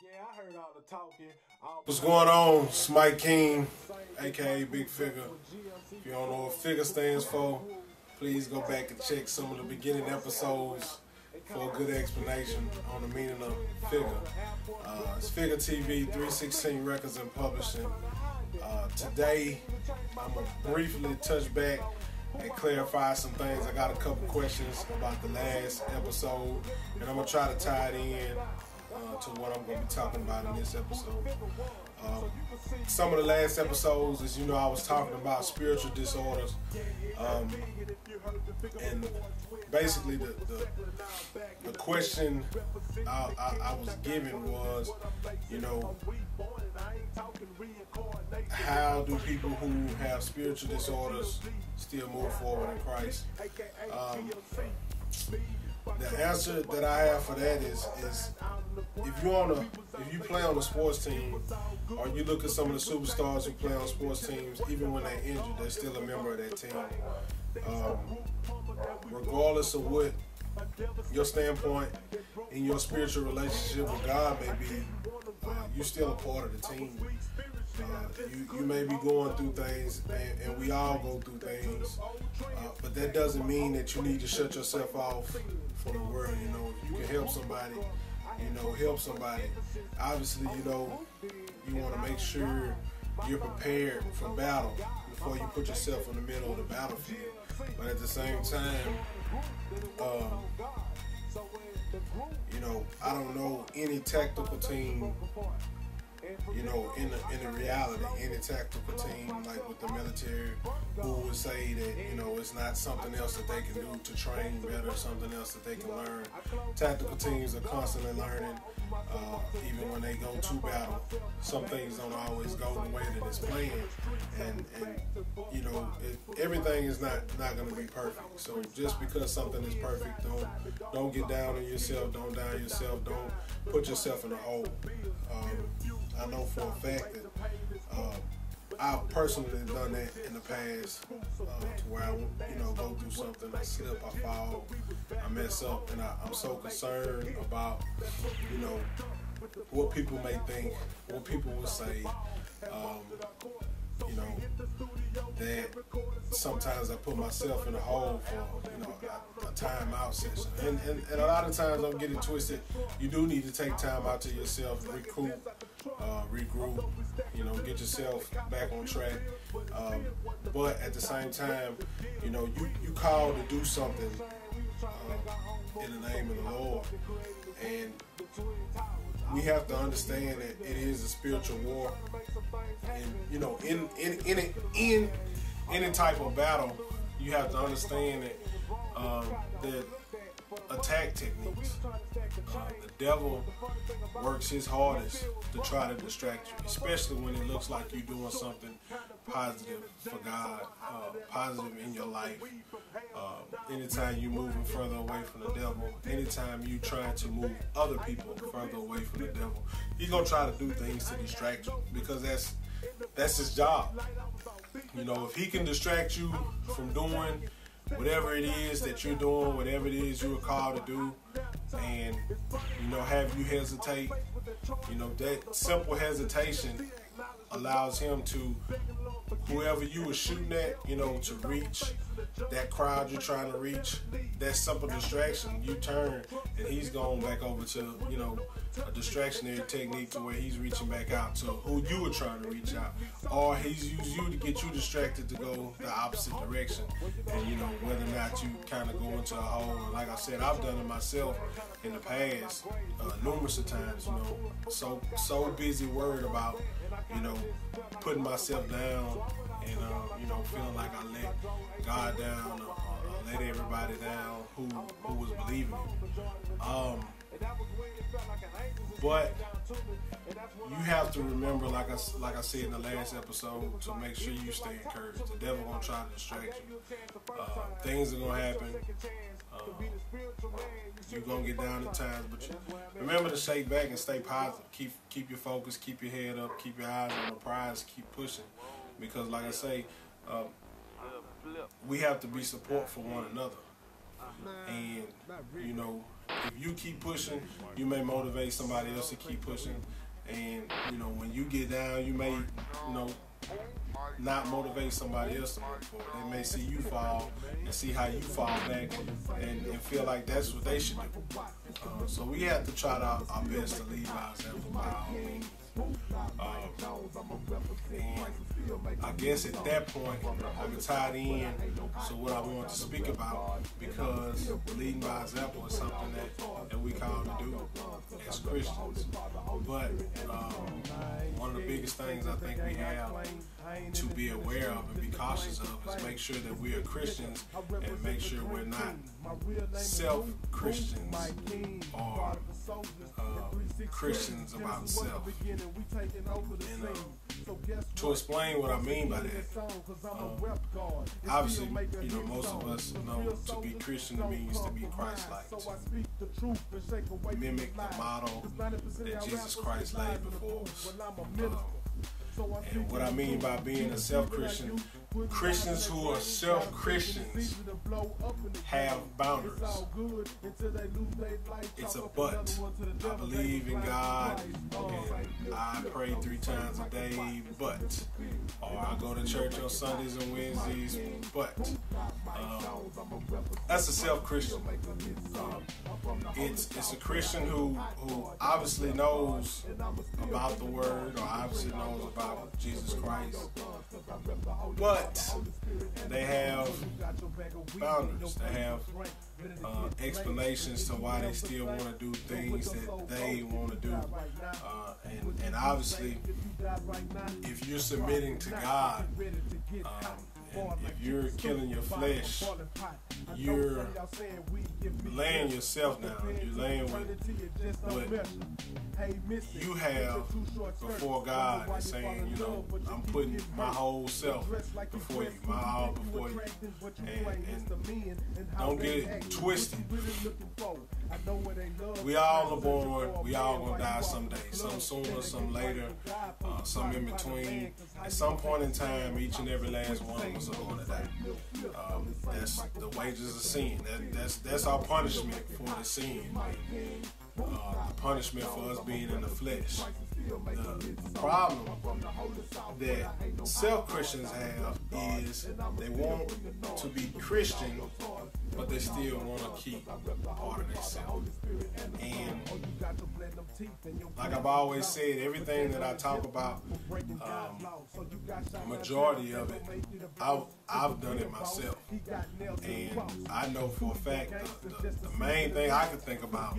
Yeah, I heard all the talking. What's going on? It's Mike King, aka Big FiGGa. If you don't know what FiGGa stands for, please go back and check some of the beginning episodes for a good explanation on the meaning of FiGGa. It's FiGGa TV, 316 Records and Publishing. Today, I'm going to briefly touch back and clarify some things. I got a couple questions about the last episode, and I'm going to try to tie it in to what I'm going to be talking about in this episode. Some of the last episodes, as you know, I was talking about spiritual disorders, and basically the question I was given was, you know, how do people who have spiritual disorders still move forward in Christ? The answer that I have for that is if you play on a sports team, or you look at some of the superstars who play on sports teams, even when they're injured, they're still a member of that team. Regardless of what your standpoint in your spiritual relationship with God may be, you're still a part of the team. You may be going through things, and we all go through things, but that doesn't mean that you need to shut yourself off from the world. You know, if you can help somebody, help somebody. Obviously, you want to make sure you're prepared for battle before you put yourself in the middle of the battlefield. But at the same time, I don't know any tactical team, in the reality, any tactical team like with the military who would say that, it's not something else that they can do to train better, something else that they can learn. Tactical teams are constantly learning, even when they go to battle. Some things don't always go the way that it's planned, and everything is not going to be perfect. So just because something is perfect, don't get down on yourself, don't down yourself, don't put yourself in a hole. I know for a fact that I've personally done that in the past, to where I go through something, I slip, I fall, I mess up, and I'm so concerned about what people may think, what people will say, that sometimes I put myself in a hole for a timeout session, and a lot of times I'm getting twisted. You do need to take time out to yourself, regroup, get yourself back on track. But at the same time, you called to do something in the name of the Lord, and we have to understand that it is a spiritual war, and in any type of battle, you have to understand that attack techniques. The devil works his hardest to try to distract you, especially when it looks like you're doing something positive for God, positive in your life. Anytime you're moving further away from the devil, anytime you're trying to move other people further away from the devil, he's going to try to do things to distract you, because that's his job. If he can distract you from doing whatever it is that you're doing, whatever it is you were called to do, and have you hesitate, that simple hesitation allows him to, whoever you were shooting at, to reach that crowd you're trying to reach, that simple distraction, you turn and he's going back over to, a distractionary technique to where he's reaching back out to who you were trying to reach out, or he's used you to get you distracted to go the opposite direction, and whether or not you kind of go into a hole. And like I said, I've done it myself in the past, numerous of times, so busy worried about putting myself down, and feeling like I let God down, or let everybody down who was believing me. But you have to remember, like I said in the last episode, to make sure you stay encouraged. The devil gonna try to distract you. Things are gonna happen. You're gonna get down at times, but remember to shake back and stay positive. Keep your focus, keep your head up, keep your eyes on the prize, keep pushing. Because like I say, we have to be support for one another. And if you keep pushing, you may motivate somebody else to keep pushing. And, you know, when you get down, you may, you know, not motivate somebody else to move forward. They may see you fall and see how you fall back and feel like that's what they should do. So we have to try our best to lead by example by all means. And I guess at that point, I'm tied in to what I want to speak about, because leading by example is something that we call to do as Christians. But one of the biggest things I think we have to be aware of and be cautious of is make sure that we are Christians and make sure we're not self-Christians or Christians about self. And to explain what I mean by that, obviously, you know, most of us know to be Christian means to be Christ-like, to mimic the model that Jesus Christ laid before us. And what I mean by being a self-Christian, Christians who are self-Christians have boundaries. It's a but. I believe in God and I pray 3 times a day, but. Or I go to church on Sundays and Wednesdays, but. That's a self-Christian. It's a Christian who obviously knows about the Word, or obviously knows about Jesus Christ, but they have boundaries. They have explanations to why they still want to do things that they want to do. And obviously, if you're submitting to God, and if you're killing your flesh, you're laying yourself down. You're laying with what you have before God and saying, you know, I'm putting my whole self before you, my all before you. And don't get it twisted. We all are born, we all gonna die someday. Some sooner, some later, some in between. At some point in time, each and every last one of us are gonna die. That's the wages of sin. That's our punishment for the sin. The punishment for us being in the flesh. The problem that self-Christians have is they want to be Christian, but they still want to keep part of themselves. And like I've always said, everything that I talk about, the majority of it, I've done it myself. And I know for a fact the main thing I can think about,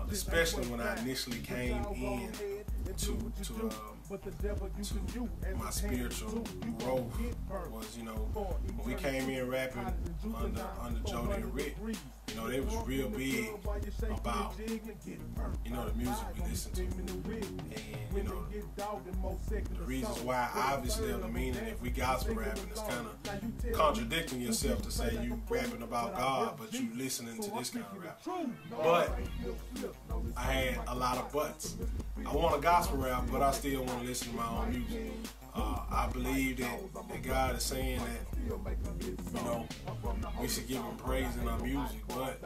especially when I initially came in to my spiritual growth, was, you know, when we came in rapping under Jody and Rick, you know, they was real big about, you know, the music we listened to. And, you know, the reasons why, obviously, of the meaning, if we gospel rapping, it's kind of contradicting yourself to say you rapping about God, but you listening to this kind of rap. But I had a lot of buts. I want a gospel rap, but I still want to listen to my own music. I believe that God is saying that, you know, we should give Him praise in our music, but,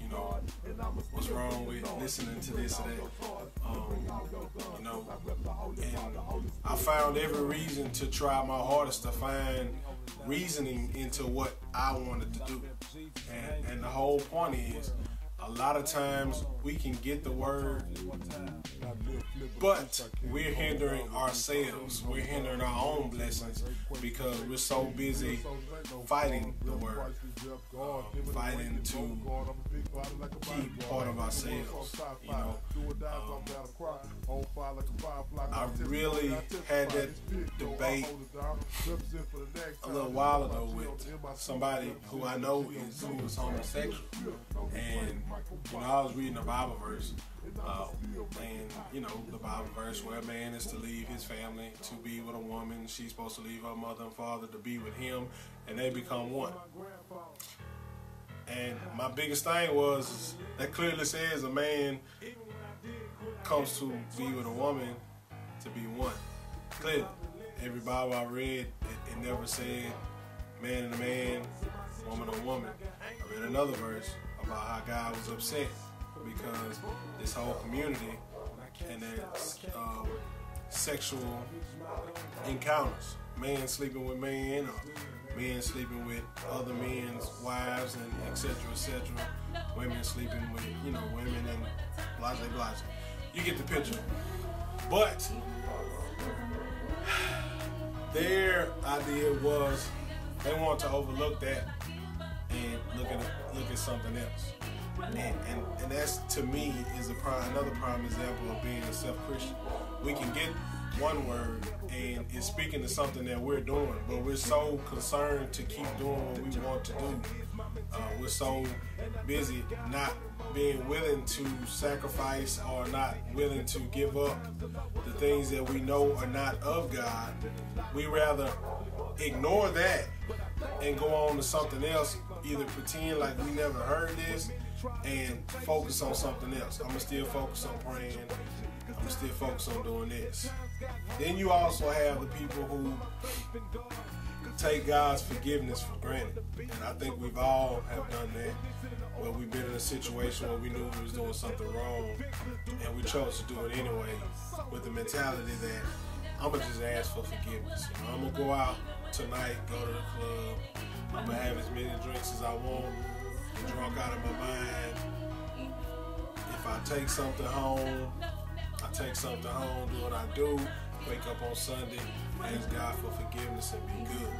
you know, what's wrong with listening to this or that? You know, and I found every reason to try my hardest to find reasoning into what I wanted to do. And the whole point is, a lot of times we can get the word, but we're hindering ourselves. We're hindering our own blessings because we're so busy fighting the word, fighting to keep part of ourselves. You know, I really had that debate a little while ago with somebody who I know who was homosexual, and you know, I was reading a Bible verse, and you know, the Bible verse where a man is to leave his family to be with a woman. She's supposed to leave her mother and father to be with him, and they become one. And my biggest thing was that clearly says a man comes to be with a woman to be one. Clearly, every Bible I read, it never said man and a man, woman and woman. I read another verse about how God was upset because this whole community and their sexual encounters, man sleeping with man, or men sleeping with other men's wives, and etc., etc. Women sleeping with, women, and blase, blase. You get the picture. But their idea was they wanted to overlook that and look at something else. And that's, to me, is another prime example of being a self-Christian. We can get one word and it's speaking to something that we're doing, but we're so concerned to keep doing what we want to do. We're so busy not being willing to sacrifice or not willing to give up the things that we know are not of God. We rather ignore that and go on to something else, either pretend like we never heard this and focus on something else. I'm going to still focus on praying. I'm going to still focus on doing this. Then you also have the people who take God's forgiveness for granted. And I think we've all have done that, where we've been in a situation where we knew we was doing something wrong and we chose to do it anyway, with the mentality that I'm going to just ask for forgiveness. I'm going to go out tonight, go to the club, I'm going to have as many drinks as I want, drunk out of my mind. If I take something home, I take something home, do what I do, wake up on Sunday, ask God for forgiveness and be good.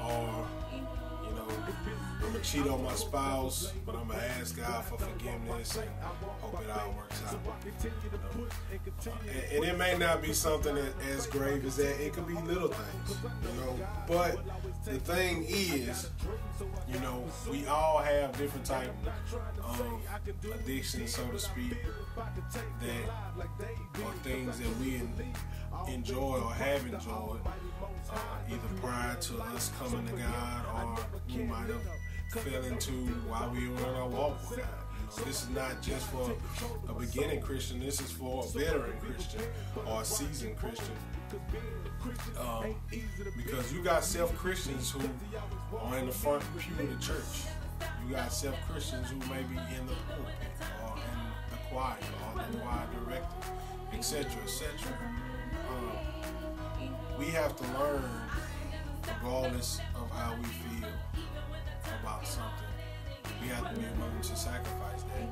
Or, I'm going to cheat on my spouse, but I'm going to ask God for forgiveness and hope it all works out. And it may not be something as grave as that. It could be little things, But the thing is, we all have different types of addictions, so to speak, that are things that we enjoy or have enjoyed, either prior to us coming to God, or we might have fell into while we were in our walk with God. This is not just for a beginning Christian. This is for a veteran Christian or a seasoned Christian. Because you got self-Christians who are in the front pew of the church. You got self-Christians who may be in the pulpit or in the choir or the choir director, etc., etc. We have to learn, regardless of how we feel about something, we have to be willing to sacrifice that in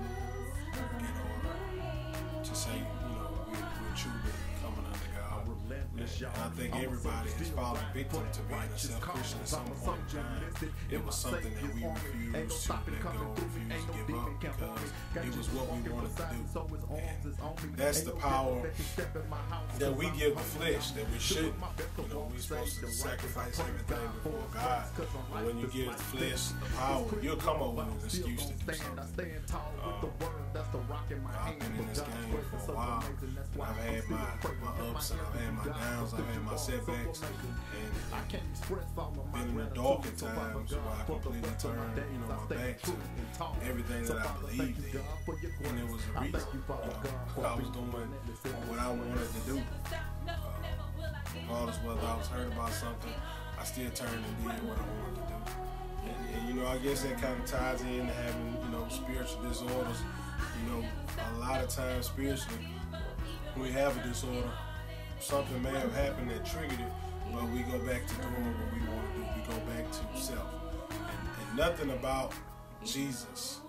order to say, we're truly coming under God. And I think everybody has fallen victim to being a self-Christian at some point in time. It was something that we refused to let go, refused to give up, because it was what we wanted to do. And that's the power that we give the flesh, that we shouldn't. We're supposed to sacrifice everything before God. But when you give the flesh the power, you'll come up with an excuse to do something. I've been in this game for a while. I've had my ups and I've had my downs, I've had my setbacks, and been in the darker times where I completely turned, my back to everything that I believed in, and it was a reason. I was doing what I wanted to do. Regardless whether I was hurt about something, I still turned and did what I wanted to do. And I guess that kind of ties in to having, spiritual disorders. A lot of times spiritually, when we have a disorder, something may have happened that triggered it, but we go back to doing what we want to do. We go back to self. And nothing about Jesus,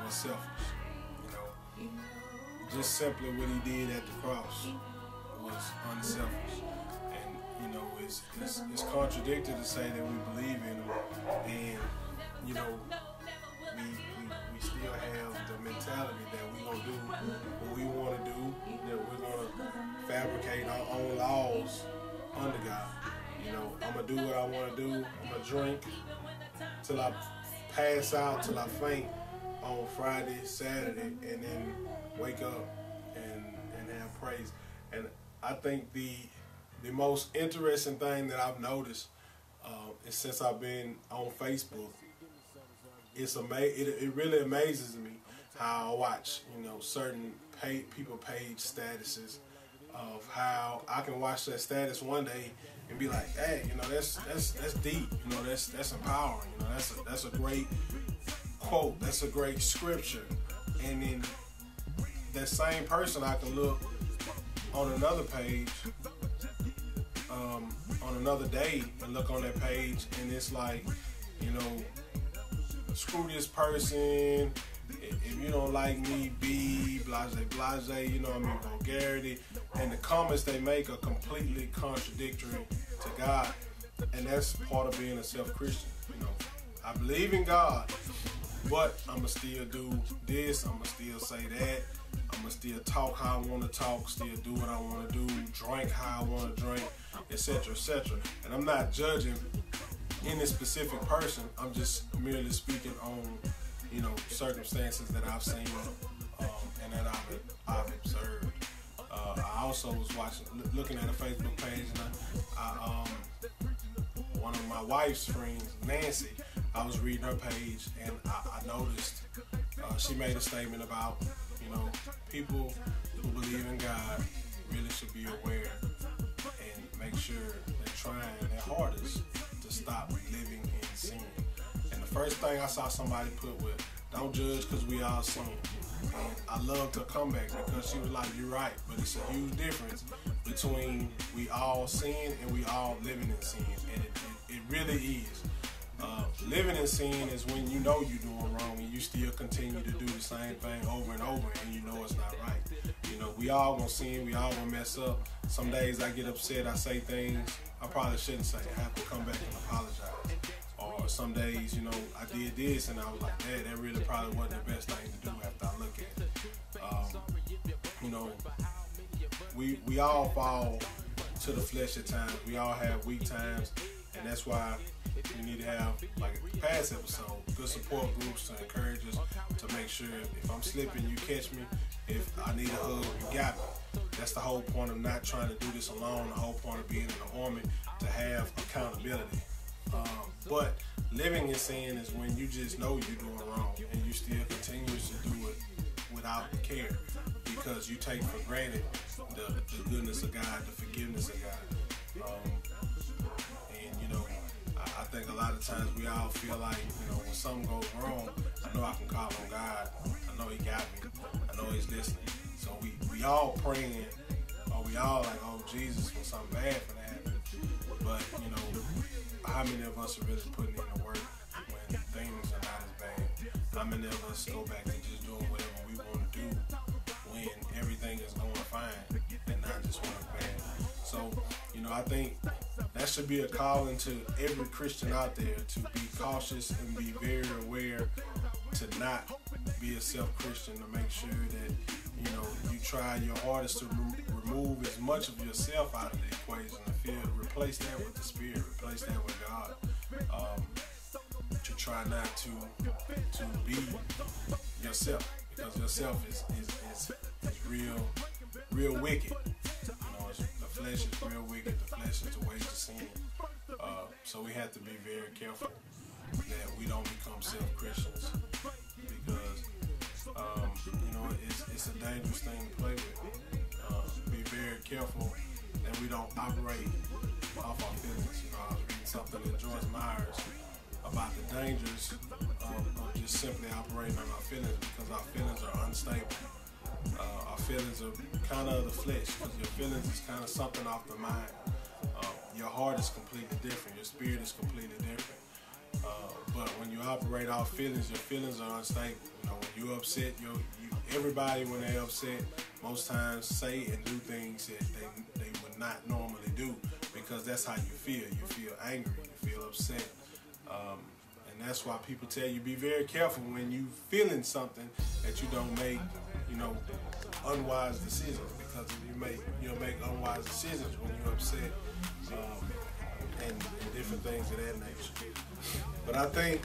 was selfish. Just simply what he did at the cross was unselfish. And, it's contradicted to say that we believe in him, and, we still have the mentality that we're going to do what we want to do, that we're going to fabricate our own laws under God. I'm going to do what I want to do. I'm going to drink till I pass out, till I faint on Friday, Saturday, and then wake up and have praise. And I think the most interesting thing that I've noticed is since I've been on Facebook, it really amazes me how I watch, certain people page statuses of how I can watch that status one day and be like, hey, you know, that's deep. You know, that's empowering. You know, that's a great quote. That's a great scripture. And then that same person, I can look on another page, on another day, and look on that page, and it's like, you know, screw this person. If you don't like me, be blase, you know what I mean, vulgarity. And the comments they make are completely contradictory to God. And that's part of being a self-Christian. You know, I believe in God, but I'm going to still do this, I'm going to still say that, I'm going to still talk how I want to talk, still do what I want to do, drink how I want to drink, etc., etc. And I'm not judging any specific person, I'm just merely speaking on, you know, circumstances that I've seen and that I've observed. I also was looking at a Facebook page, and one of my wife's friends, Nancy, I was reading her page, and I noticed she made a statement about, you know, people who believe in God really should be aware and make sure they're trying their hardest to stop living in sin. And the first thing I saw somebody put was, don't judge because we all sin. And I loved her comeback because she was like, you're right, but it's a huge difference between we all sin and we all living in sin. And it really is. Living in sin is when you know you're doing wrong and you still continue to do the same thing over and over, and you know it's not right. You know, we all gonna sin, we all gonna mess up. Some days I get upset, I say things I probably shouldn't say. I have to come back and apologize. Or some days, you know, I did this and I was like, that really probably wasn't the best thing to do after I look at it. You know, we all fall to the flesh at times. We all have weak times, and that's why we need to have, like a past episode, good support groups to encourage us, to make sure if I'm slipping, you catch me. If I need a hug, you got me. That's the whole point of not trying to do this alone. The whole point of being in the army, to have accountability. But living in sin is when you just know you're doing wrong and you still continue to do it without care, because you take for granted the goodness of God, the forgiveness of God. And you know, I think a lot of times we all feel like, you know, when something goes wrong, I know I can call on God. I know He got me. I know He's listening. So we all praying, or we all like, oh Jesus, when something bad for that happen. But you know, how many of us are really putting in the work when things are not as bad? How many of us go back to just doing whatever we want to do when everything is going fine and not just when it's bad? So, you know, I think that should be a calling to every Christian out there to be cautious and be very aware, to not be a self-Christian, to make sure that, you know, you try your hardest to remove as much of yourself out of the equation and replace that with the Spirit, replace that with God. To try not to be yourself, because yourself is real wicked. You know, the flesh is real wicked. The flesh is the way to sin. So we have to be very careful that we don't become self-Christians, because you know, it's a dangerous thing to play with. Be very careful that we don't operate off our feelings. You know, I was reading something in Joyce Myers about the dangers of just simply operating on our feelings, because our feelings are unstable. Our feelings are kind of the flesh, because your feelings is kind of something off the mind. Your heart is completely different. Your spirit is completely different. But when you operate off feelings, your feelings are unstable. You know, when you're upset, everybody, when they're upset, most times say and do things that they would not normally do, because that's how you feel. You feel angry, you feel upset. And that's why people tell you, be very careful when you feeling something, that you don't make, you know, unwise decisions, because if you'll make unwise decisions when you're upset, and different things of that nature. But I think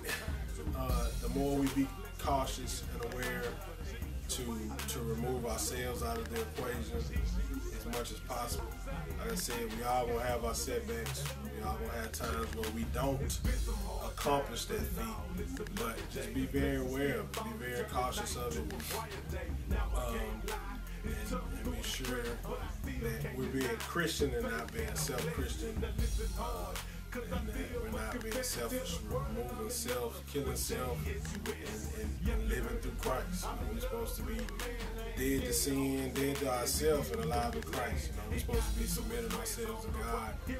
the more we be cautious and aware to remove ourselves out of the equation as much as possible. Like I said, we all gonna have our setbacks. We all gonna have times where we don't accomplish that feat. But just be very aware of it. Be very cautious of it. and be sure that we're being Christian and not being self-Christian, and that we're not being selfish, removing self, killing self, and living through Christ. We're supposed to be dead to sin, dead to ourselves, and alive in Christ. We're supposed to be submitting ourselves to God. And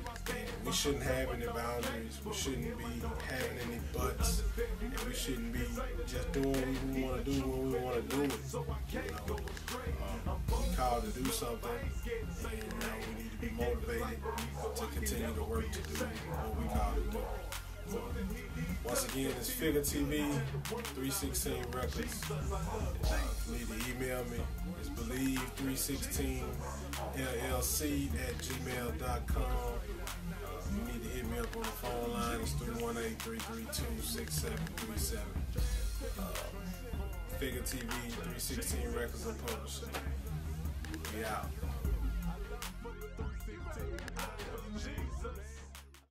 we shouldn't have any boundaries. We shouldn't be having any buts. And we shouldn't be just doing what we want to do when we want to do it. We're called to do something, and we need to be motivated to continue to work to do what we called to do. Once again, it's FiGGa TV, 316 Records. If you need to email me, it's believe316llc@gmail.com. You need to hit me up on the phone line. It's 318-332-6737. FiGGa TV, 316 Records and Publishing. We out.